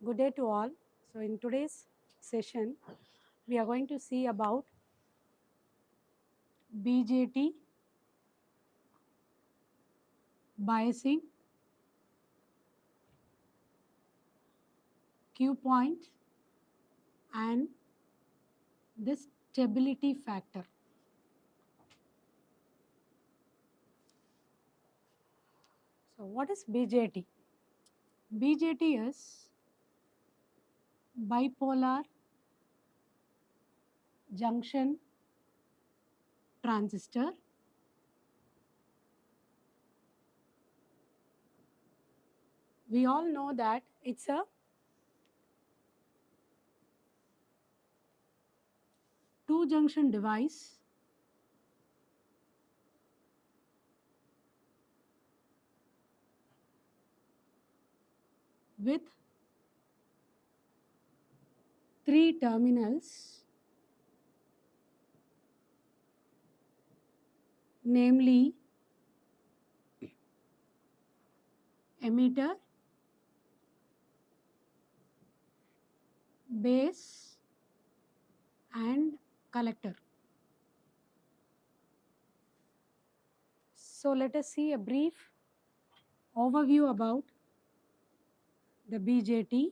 Good day to all. So, in today's session, we are going to see about Bjt biasing, Q point, and the stability factor. So, what is Bjt? Bjt is bipolar junction transistor. We all know that it's a two junction device with three terminals, namely emitter, base, and collector. So, let us see a brief overview about the Bjt,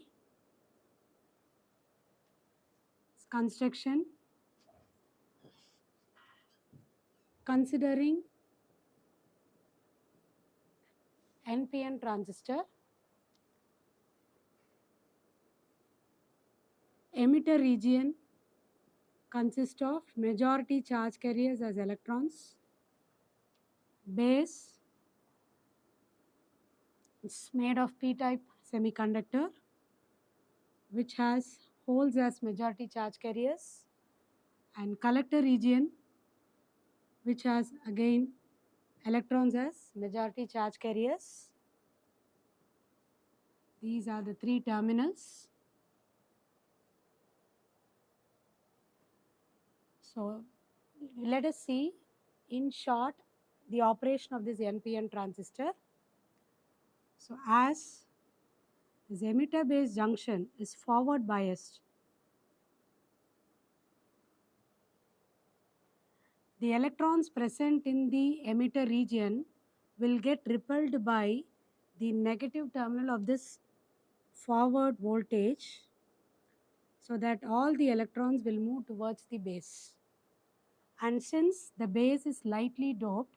construction, considering NPN transistor, emitter region consists of majority charge carriers as electrons, base is made of p-type semiconductor which has holes as majority charge carriers, and collector region which has again electrons as majority charge carriers. These are the three terminals. So, let us see in short the operation of this NPN transistor. So, as this emitter base junction is forward biased, the electrons present in the emitter region will get repelled by the negative terminal of this forward voltage, so that all the electrons will move towards the base. And since the base is lightly doped,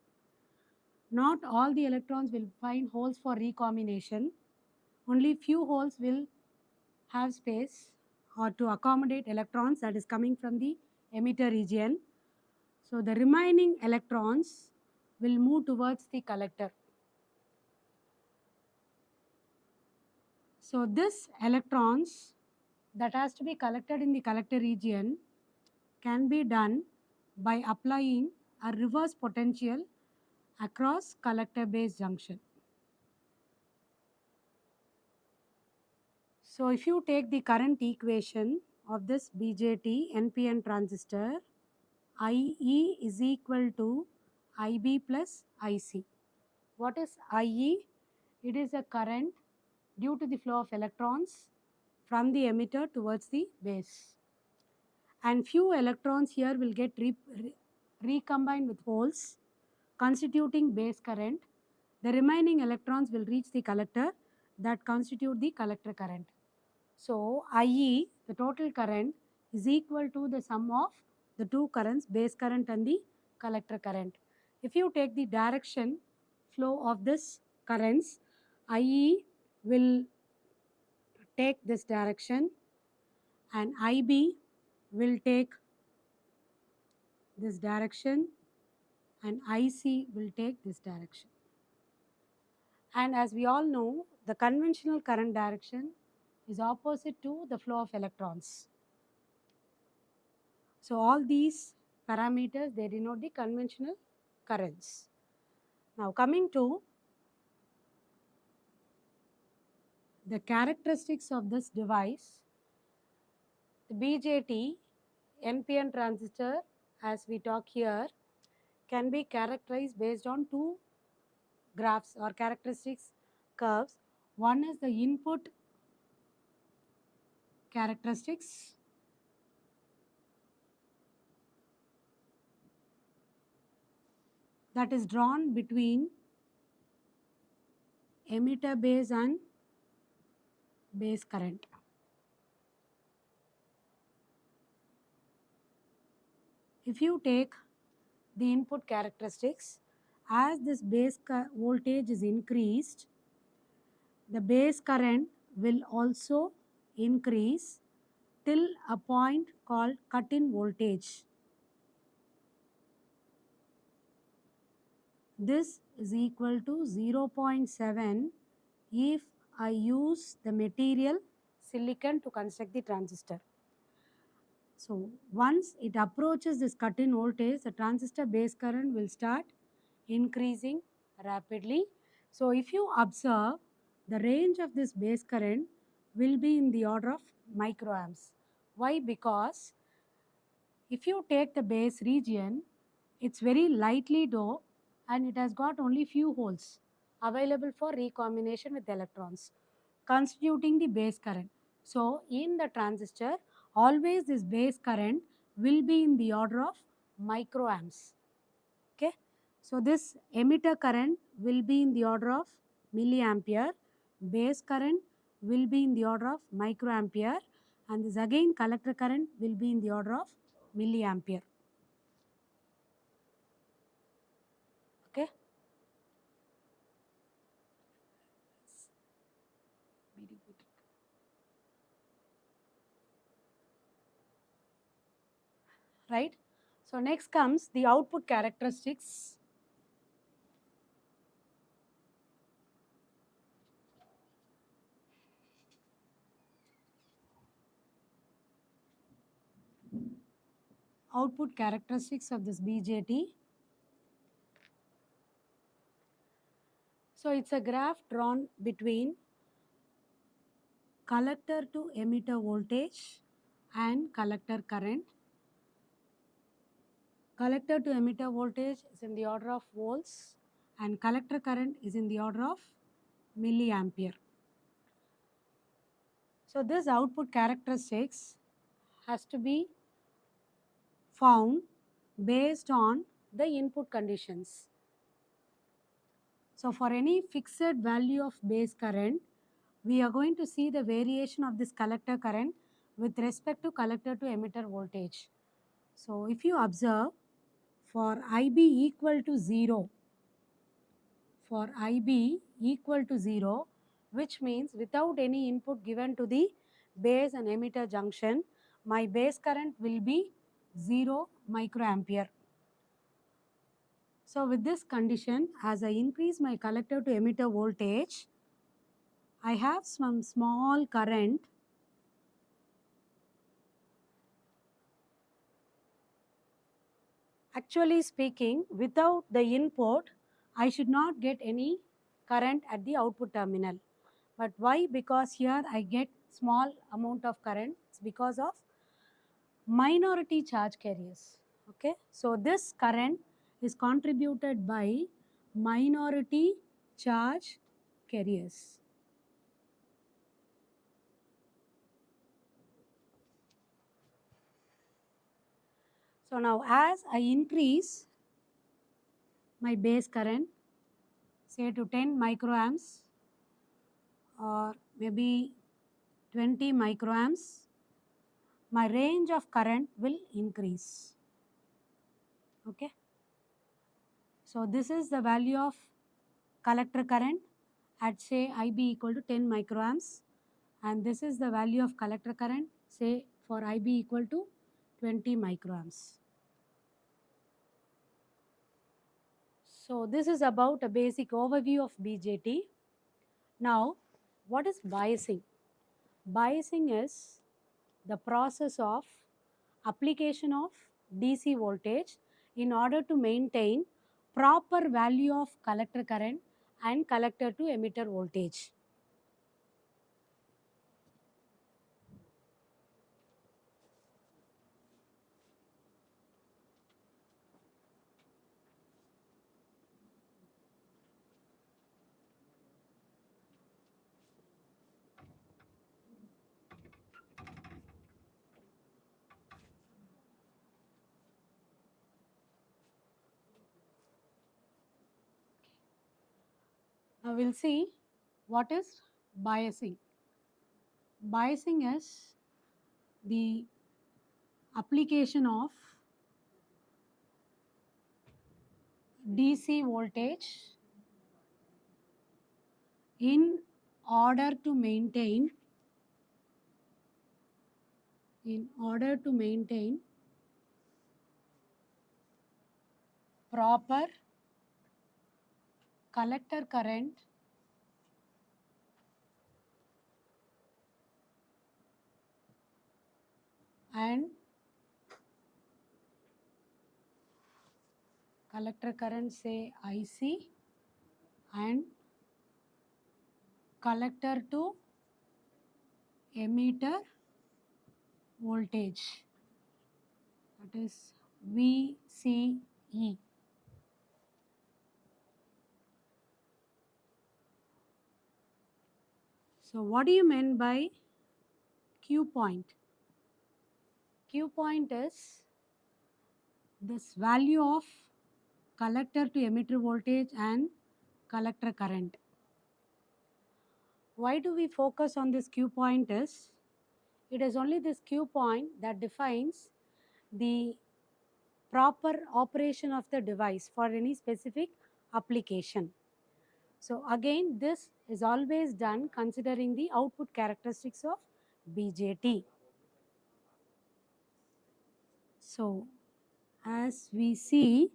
not all the electrons will find holes for recombination. Only few holes will have space or to accommodate electrons that is coming from the emitter region. So, the remaining electrons will move towards the collector. So, this electrons that has to be collected in the collector region can be done by applying a reverse potential across collector base junction. So, if you take the current equation of this Bjt NPN transistor, IE is equal to IB plus IC. What is IE? It is a current due to the flow of electrons from the emitter towards the base. And few electrons here will get recombined with holes constituting base current. The remaining electrons will reach the collector that constitute the collector current. So, IE, the total current, is equal to the sum of the two currents, base current and the collector current. If you take the direction flow of this currents, IE will take this direction and IB will take this direction and IC will take this direction. And as we all know, the conventional current direction is opposite to the flow of electrons. So, all these parameters, they denote the conventional currents. Now, coming to the characteristics of this device, the Bjt NPN transistor, as we talk here, can be characterized based on two graphs or characteristics curves. One is the input characteristics. That is drawn between emitter base and base current. If you take the input characteristics, as this base voltage is increased, the base current will also increase till a point called cut-in voltage. This is equal to 0.7 if I use the material silicon to construct the transistor. So once it approaches this cut-in voltage, the transistor base current will start increasing rapidly. So if you observe, the range of this base current will be in the order of microamps. Why? Because if you take the base region, it's very lightly doped and it has got only few holes available for recombination with electrons, constituting the base current. So in the transistor, always this base current will be in the order of microamps. Okay. So this emitter current will be in the order of milliampere, base current will be in the order of microampere, and this again collector current will be in the order of milliampere. Okay. Right. So next comes the output characteristics. Output characteristics of this BJT. So it's a graph drawn between collector to emitter voltage and collector current. Collector to emitter voltage is in the order of volts and collector current is in the order of milliampere. So this output characteristics has to be found based on the input conditions. So for any fixed value of base current, we are going to see the variation of this collector current with respect to collector to emitter voltage. So if you observe, for IB equal to 0, for IB equal to 0, which means without any input given to the base and emitter junction, my base current will be 0 microampere. So with this condition, as I increase my collector to emitter voltage, I have some small current Actually speaking, without the input, I should not get any current at the output terminal. But why? Because here I get small amount of current. It's because of minority charge carriers. Okay. So this current is contributed by minority charge carriers. So now as I increase my base current, say to 10 microamps or maybe 20 microamps, my range of current will increase. Okay. So this is the value of collector current at say IB equal to 10 microamps, and this is the value of collector current say for IB equal to 20 microamps. So this is about a basic overview of BJT. Now what is biasing? Biasing is the process of application of DC voltage in order to maintain proper value of collector current and collector to emitter voltage. Now we'll see what is biasing. Biasing is the application of DC voltage in order to maintain proper collector current and collector current say IC and collector to emitter voltage, that is VCE. So what do you mean by Q point? Q point is this value of collector to emitter voltage and collector current. Why do we focus on this Q point is, it is only this Q point that defines the proper operation of the device for any specific application. So again, this is always done considering the output characteristics of BJT. So as we see,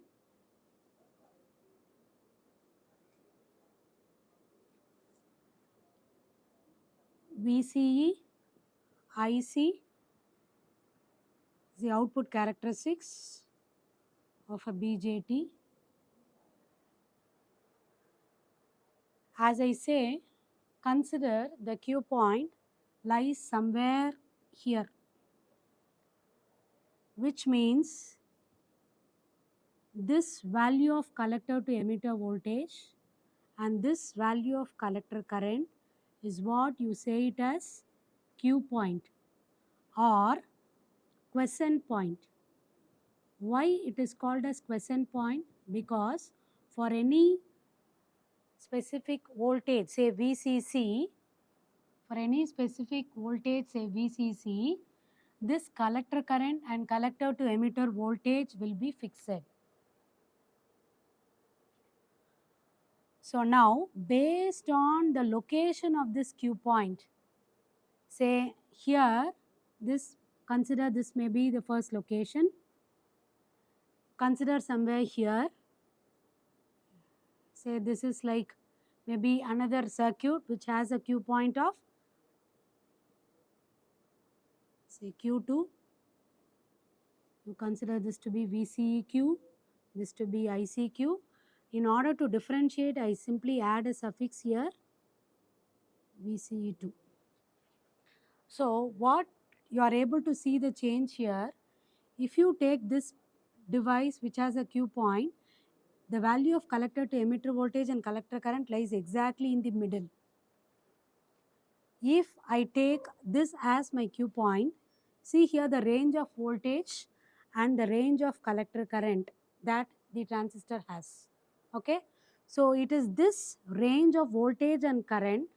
VCE, IC the output characteristics of a BJT. As I say, consider the Q point lies somewhere here, which means this value of collector to emitter voltage and this value of collector current is what you say it as Q point or quiescent point. Why it is called as quiescent point? Because for any specific voltage, say VCC, for any specific voltage, say VCC, this collector current and collector to emitter voltage will be fixed. So now, based on the location of this Q point, say here, consider this may be the first location, consider somewhere here, say this is like maybe another circuit which has a Q point of say Q2, you consider this to be VCEQ, this to be ICQ. In order to differentiate, I simply add a suffix here, VCE2. So what you are able to see the change here, if you take this device which has a Q point, the value of collector to emitter voltage and collector current lies exactly in the middle. If I take this as my Q point, see here the range of voltage and the range of collector current that the transistor has. Okay. So it is this range of voltage and current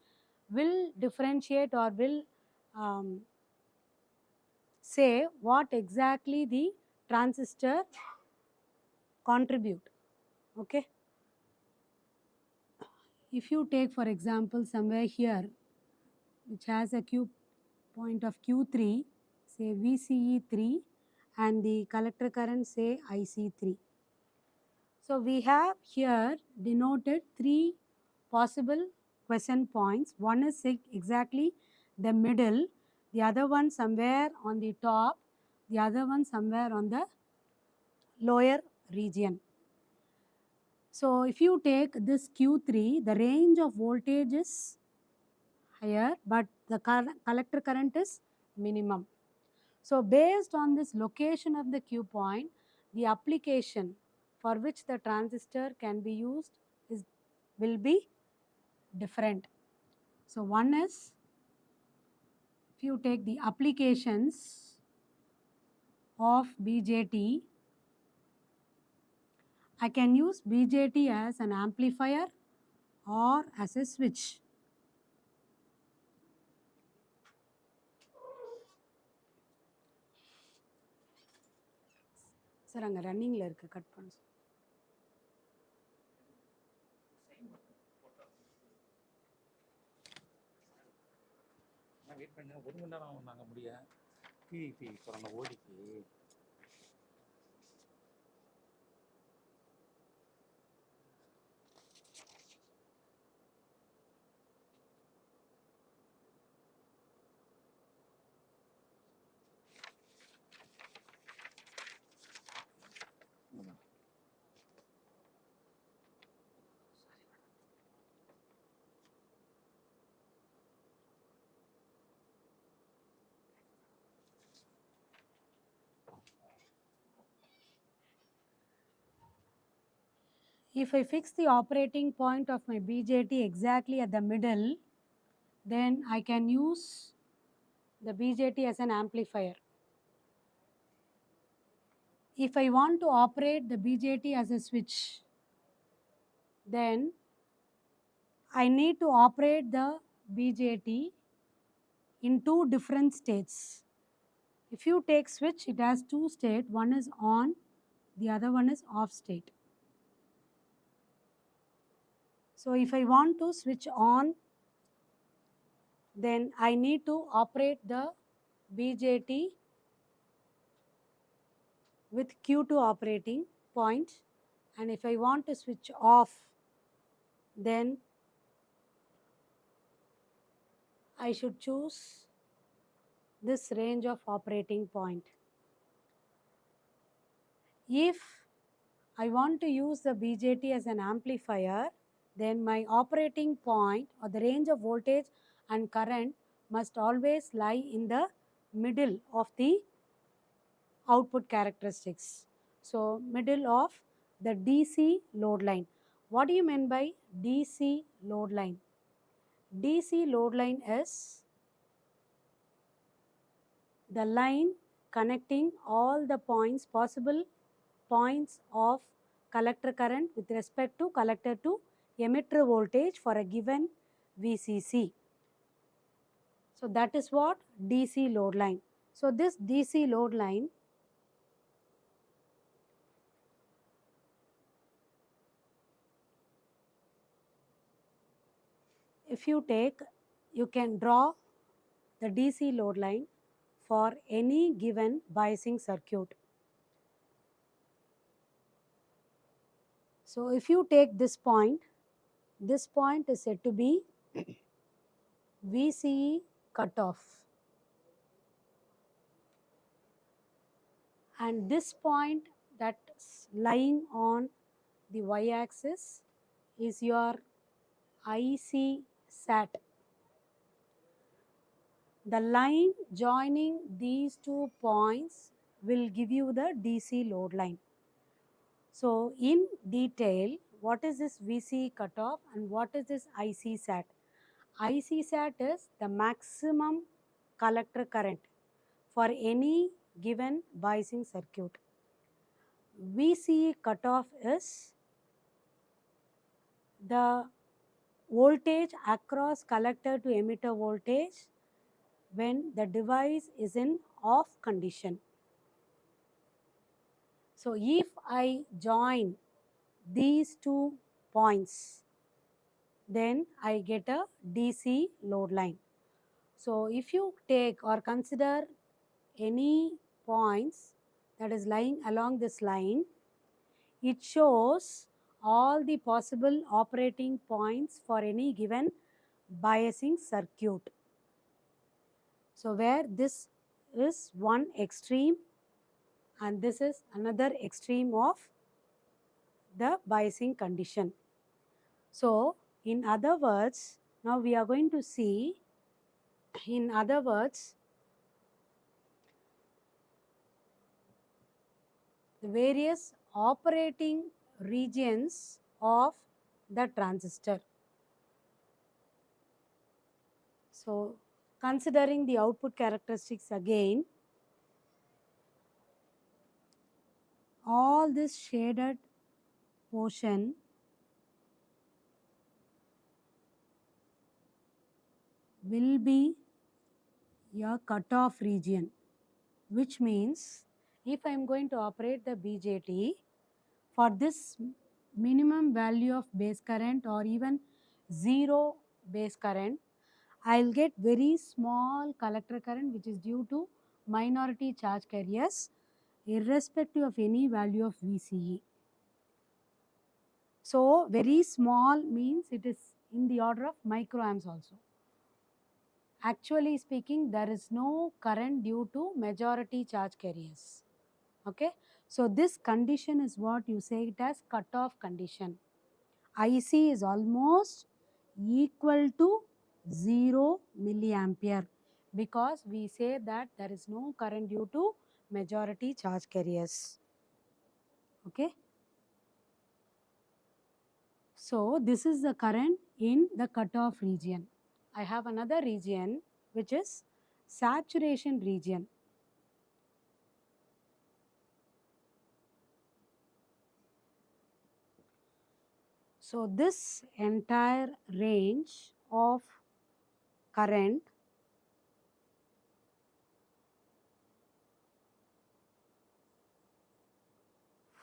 will differentiate or will say what exactly the transistor contribute. Okay. If you take for example somewhere here which has a Q point of Q3, say VCE3 and the collector current say IC3. So we have here denoted three possible quiescent points. One is exactly the middle, the other one somewhere on the top, the other one somewhere on the lower region. So if you take this Q3, the range of voltage is higher, but the collector current is minimum. So based on this location of the Q point, the application for which the transistor can be used will be different. So one is, if you take the applications of BJT, I can use BJT as an amplifier or as a switch. Sir அங்கே ரன்னிங்கில் இருக்குது, cut பண்ண. Wait பண்ண 1 மணி நேரம் நாங்கள் முடிய PIB பிறந்த ஓடிக்கு If I fix the operating point of my BJT exactly at the middle, then I can use the BJT as an amplifier. If I want to operate the BJT as a switch, then I need to operate the BJT in 2 different states. If you take switch, it has 2 states. One is on, the other one is off state. So if I want to switch on, then I need to operate the BJT with Q2 operating point, and if I want to switch off, then I should choose this range of operating point. If I want to use the BJT as an amplifier, then my operating point or the range of voltage and current must always lie in the middle of the output characteristics. So, middle of the DC load line. What do you mean by DC load line? DC load line is the line connecting all the possible points of collector current with respect to collector to emitter voltage for a given VCC. So, that is what DC load line. So, this DC load line if you take, you can draw the DC load line for any given biasing circuit. So, if you take this point is said to be VCE cutoff, and this point that's lying on the y-axis is your IC SAT. The line joining these 2 points will give you the DC load line. So, in detail, what is this VCE cutoff and what is this IC SAT? IC SAT is the maximum collector current for any given biasing circuit. VCE cutoff is the voltage across collector to emitter voltage when the device is in off condition. So, if I join these 2 points, then I get a DC load line. So, if you take or consider any points that is lying along this line, it shows all the possible operating points for any given biasing circuit. So, where this is one extreme and this is another extreme of the biasing condition. So, in other words, now we are going to see, in other words, the various operating regions of the transistor. So, considering the output characteristics again, all this shaded portion will be a cutoff region, which means if I am going to operate the BJT for this minimum value of base current or even zero base current, I'll get very small collector current which is due to minority charge carriers irrespective of any value of VCE. So very small means it is in the order of microamps also. Actually speaking, there is no current due to majority charge carriers. Okay. So this condition is what you say it as cutoff condition. IC is almost equal to 0 milliampere because we say that there is no current due to majority charge carriers. Okay. So this is the current in the cutoff region. I have another region which is saturation region. So this entire range of current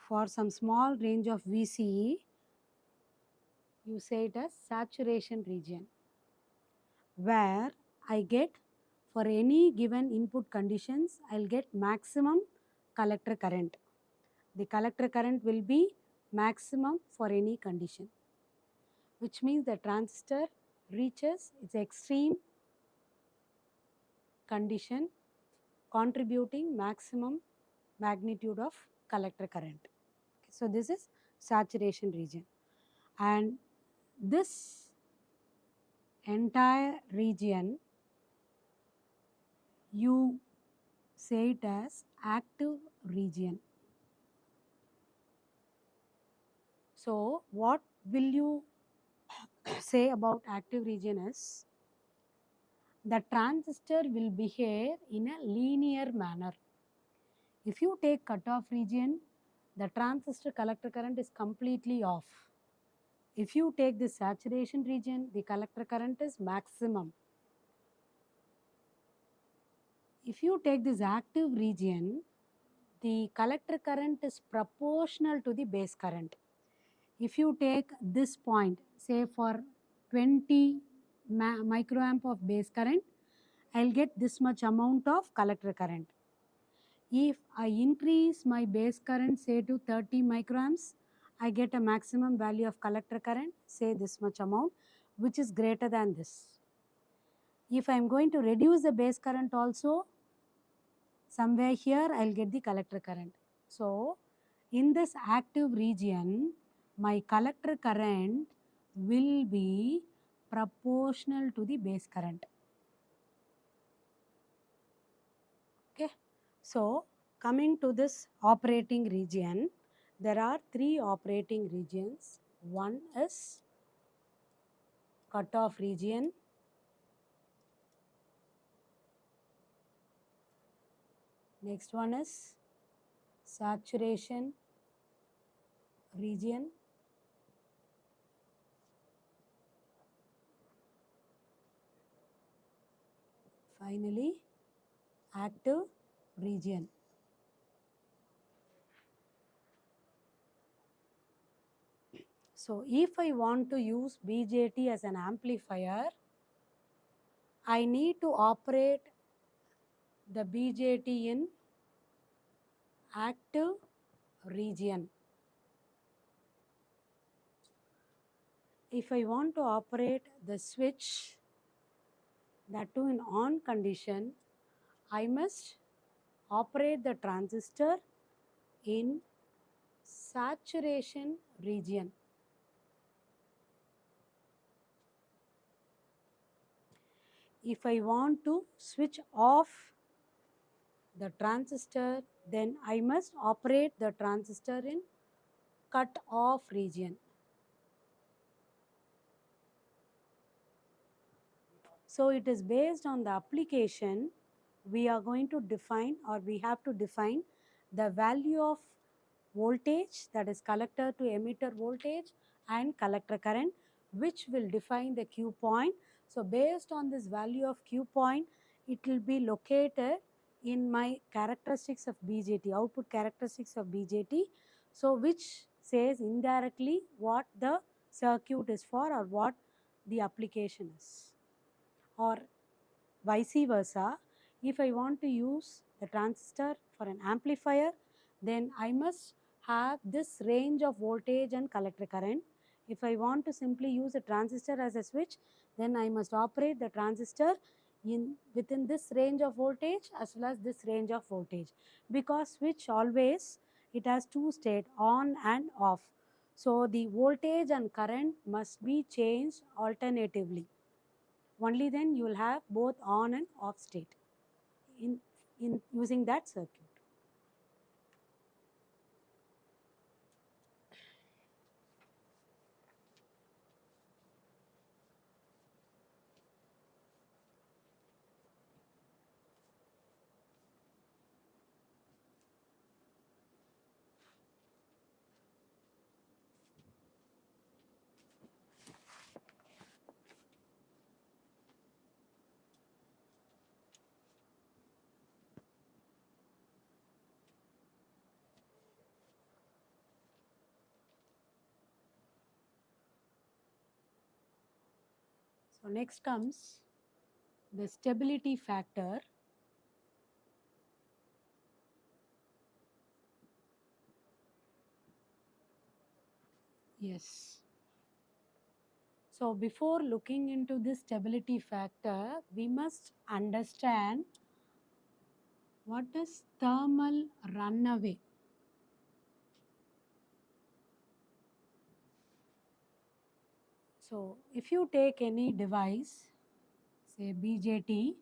for some small range of VCE, you say it as saturation region, where I get for any given input conditions, I'll get maximum collector current. The collector current will be maximum for any condition, which means the transistor reaches its extreme condition contributing maximum magnitude of collector current. So this is saturation region, and this entire region you say it as active region. So what will you say about active region is the transistor will behave in a linear manner. If you take cutoff region, the transistor collector current is completely off. If you take the saturation region, the collector current is maximum. If you take this active region, the collector current is proportional to the base current. If you take this point, say for 20 microamp of base current, I'll get this much amount of collector current. If I increase my base current say to 30 microamps, I get a maximum value of collector current, say this much amount, which is greater than this. If I am going to reduce the base current also, somewhere here I'll get the collector current. So in this active region, my collector current will be proportional to the base current. Okay. So coming to this operating region, there are three operating regions. One is cutoff region, next one is saturation region, finally active region. So if I want to use BJT as an amplifier, I need to operate the BJT in active region. If I want to operate the switch, that too in on condition, I must operate the transistor in saturation region. If I want to switch off the transistor, then I must operate the transistor in cut off region. So it is based on the application we are going to define, or we have to define the value of voltage, that is collector to emitter voltage, and collector current, which will define the Q point. So based on this value of Q point, it will be located in my characteristics of BJT, output characteristics of BJT. So which says indirectly what the circuit is for or what the application is. Or vice versa, if I want to use the transistor for an amplifier, then I must have this range of voltage and collector current. If I want to simply use a transistor as a switch, then I must operate the transistor within this range of voltage as well as this range of voltage, because switch always it has two state, on and off. So the voltage and current must be changed alternatively. Only then you will have both on and off state in using that circuit. So next comes the stability factor. Yes. So before looking into this stability factor, we must understand what is thermal runaway. So if you take any device, say BJT,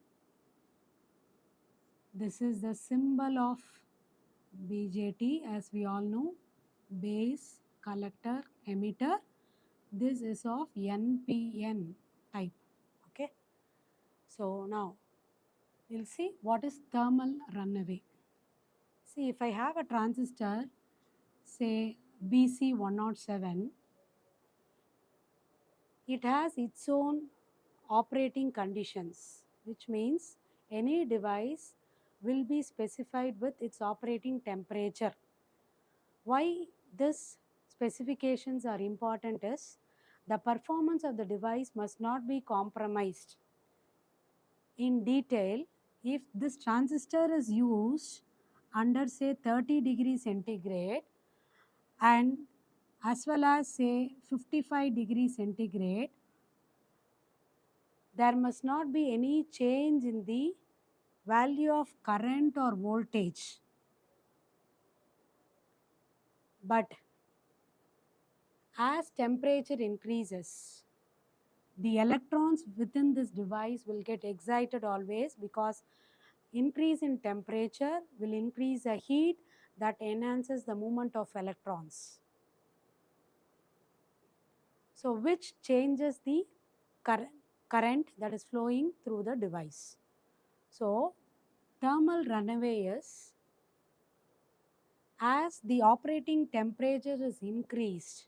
this is the symbol of BJT as we all know, base, collector, emitter. This is of NPN type. Okay. So now we'll see what is thermal runaway. See, if I have a transistor, say BC107, it has its own operating conditions, which means any device will be specified with its operating temperature. Why this specifications are important is the performance of the device must not be compromised. In detail, if this transistor is used under say 30 degrees centigrade and as well as say 55 degrees centigrade, there must not be any change in the value of current or voltage. But as temperature increases, the electrons within this device will get excited always, because increase in temperature will increase the heat that enhances the movement of electrons. So which changes the current that is flowing through the device. So thermal runaway is as the operating temperature is increased,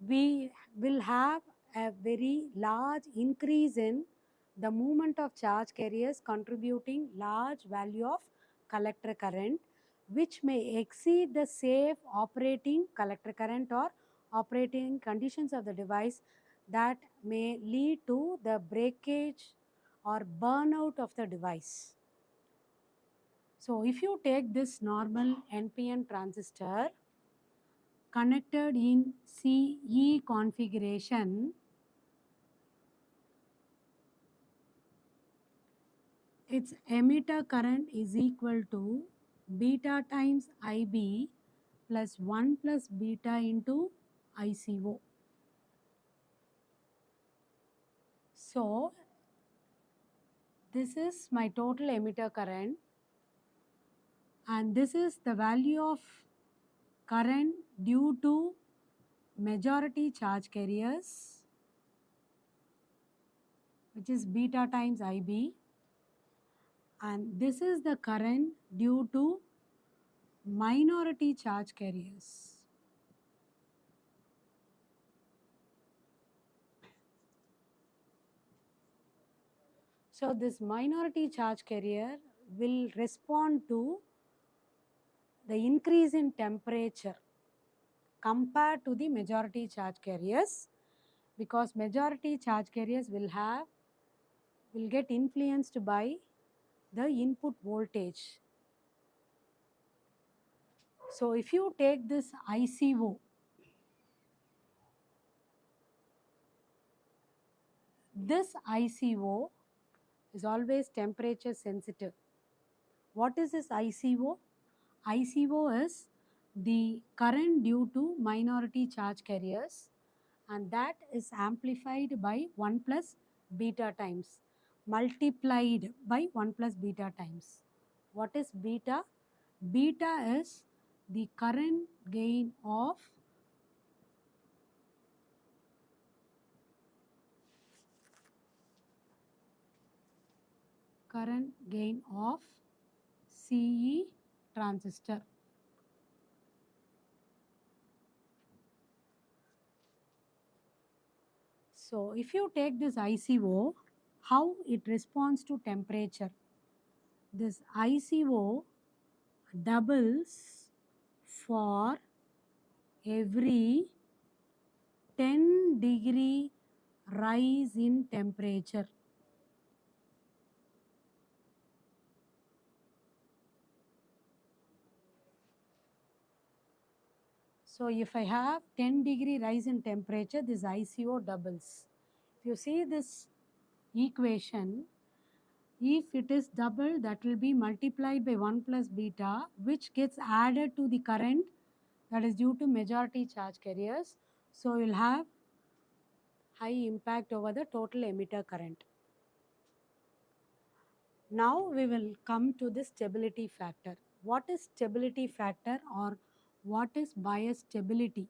we will have a very large increase in the movement of charge carriers, contributing large value of collector current, which may exceed the safe operating collector current or operating conditions of the device, that may lead to the breakage or burnout of the device. So if you take this normal NPN transistor connected in CE configuration, its emitter current is equal to beta times IB plus 1 plus beta into ICO. So this is my total emitter current, and this is the value of current due to majority charge carriers, which is beta times IB, and this is the current due to minority charge carriers. So this minority charge carrier will respond to the increase in temperature compared to the majority charge carriers, because majority charge carriers will get influenced by the input voltage. So if you take this ICO, this ICO is always temperature sensitive. What is this ICO? ICO is the current due to minority charge carriers, and that is amplified by 1 plus beta times, multiplied by 1 plus beta times. What is beta? Beta is the current gain of CE transistor. So if you take this ICO, how it responds to temperature? This ICO doubles for every 10-degree rise in temperature. So if I have 10-degree rise in temperature, this ICO doubles. If you see this equation, if it is double, that will be multiplied by 1 plus beta, which gets added to the current that is due to majority charge carriers. So you'll have high impact over the total emitter current. Now we will come to the stability factor. What is stability factor, or what is bias stability?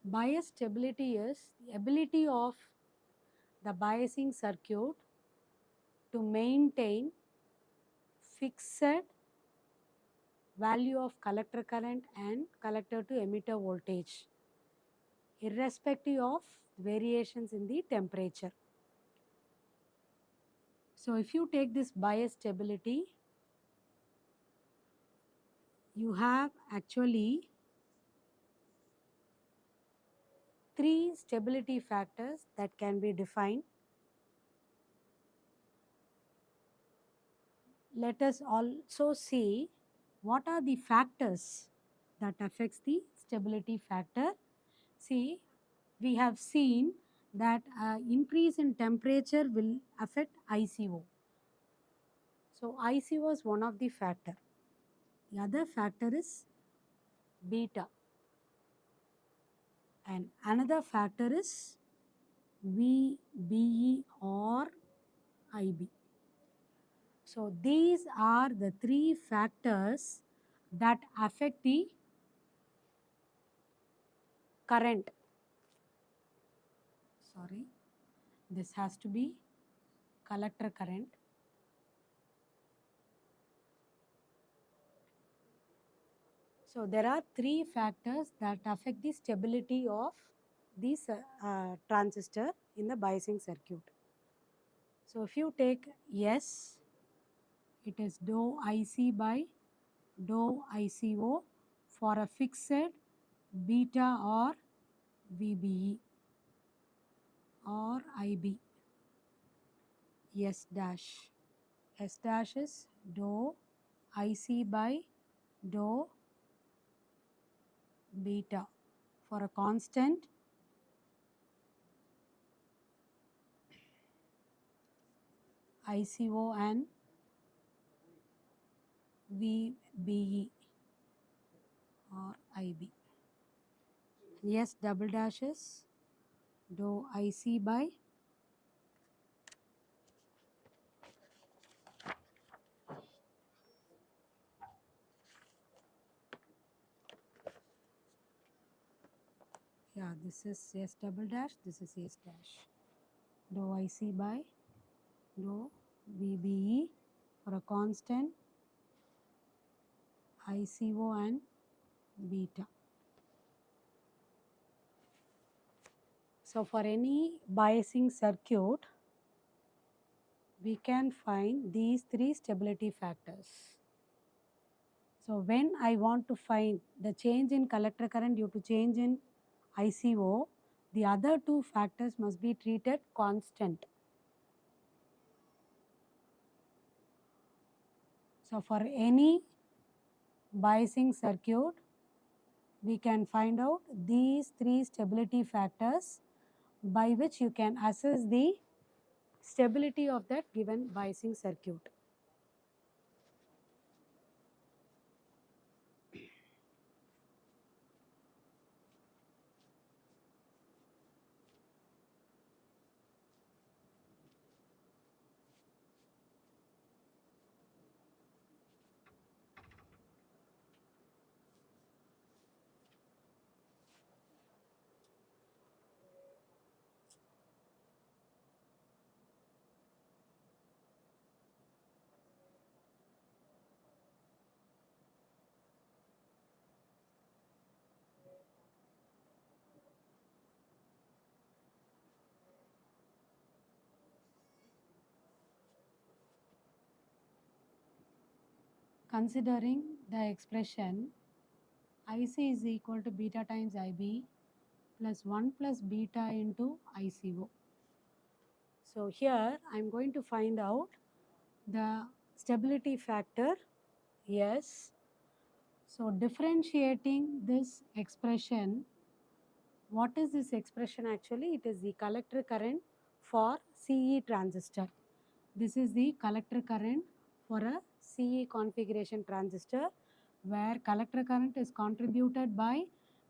Bias stability is the ability of the biasing circuit to maintain fixed value of collector current and collector to emitter voltage, irrespective of variations in the temperature. So if you take this bias stability, you have actually 3 stability factors that can be defined. Let us also see what are the factors that affects the stability factor. See, we have seen that increase in temperature will affect ICO. So ICO is one of the factor. The other factor is beta, and another factor is VBE or IB. So these are the 3 factors that affect the current. Sorry, this has to be collector current. So there are 3 factors that affect the stability of this transistor in the biasing circuit. So if you take S, it is dou IC by dou ICO for a fixed beta or VBE or IB. S dash. S dash is dou IC by dou beta for a constant ICO and VBE or IB. S double dash is dou IC by this is S double dash, this is S dash. Dou IC by dou VBE for a constant ICO and beta. So for any biasing circuit, we can find these three stability factors. So when I want to find the change in collector current due to change in ICO, the other two factors must be treated constant. So for any biasing circuit, we can find out these three stability factors by which you can assess the stability of that given biasing circuit. Considering the expression IC is equal to beta times IB plus 1 plus beta into ICO. So here I am going to find out the stability factor S. So differentiating this expression, what is this expression actually? It is the collector current for CE transistor. This is the collector current for a CE configuration transistor where collector current is contributed by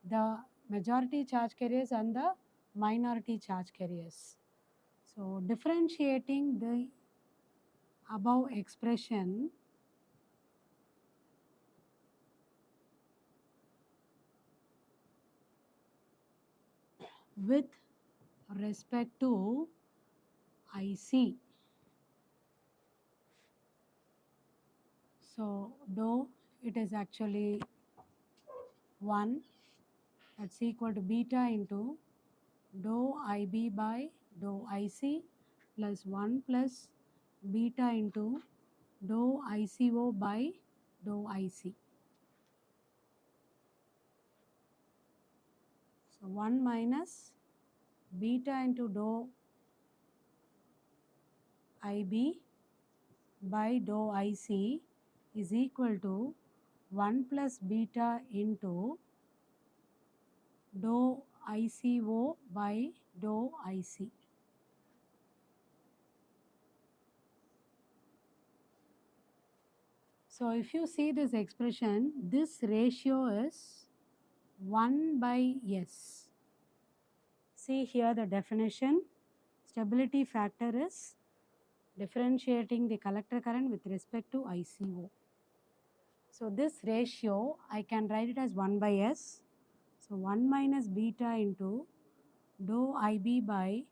the majority charge carriers and the minority charge carriers. So differentiating the above expression, with respect to IC. So though it is actually 1, that's equal to beta into dou IB by dou IC plus 1 plus beta into dou ICO by dou IC. So 1 minus beta into dou IB by dou IC is equal to 1 plus beta into dou ICO by dou IC. So if you see this expression, this ratio is 1 by S. See here the definition. Stability factor is differentiating the collector current with respect to ICO. So this ratio I can write it as 1 by S. So 1 minus beta into dou IB by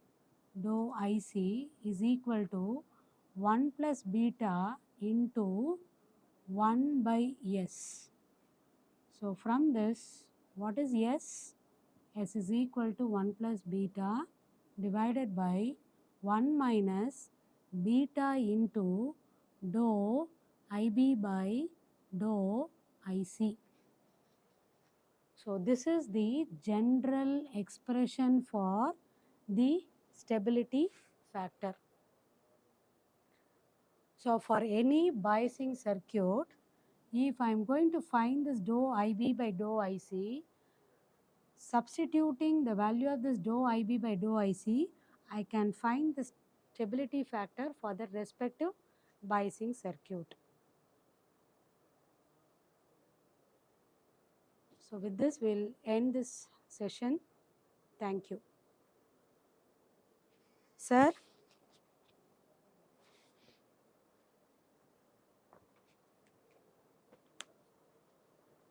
dou IC is equal to 1 plus beta into 1 by S. So from this, what is S? S is equal to 1 plus beta divided by 1 minus beta into dou IB by dou IC. So this is the general expression for the stability factor. So for any biasing circuit, if I am going to find this dou IB by dou IC, substituting the value of this dou IB by dou IC, I can find the stability factor for the respective biasing circuit. So with this, we'll end this session. Thank you. Sir?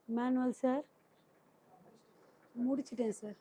Manual sir? முடிச்சிட்டேன் sir.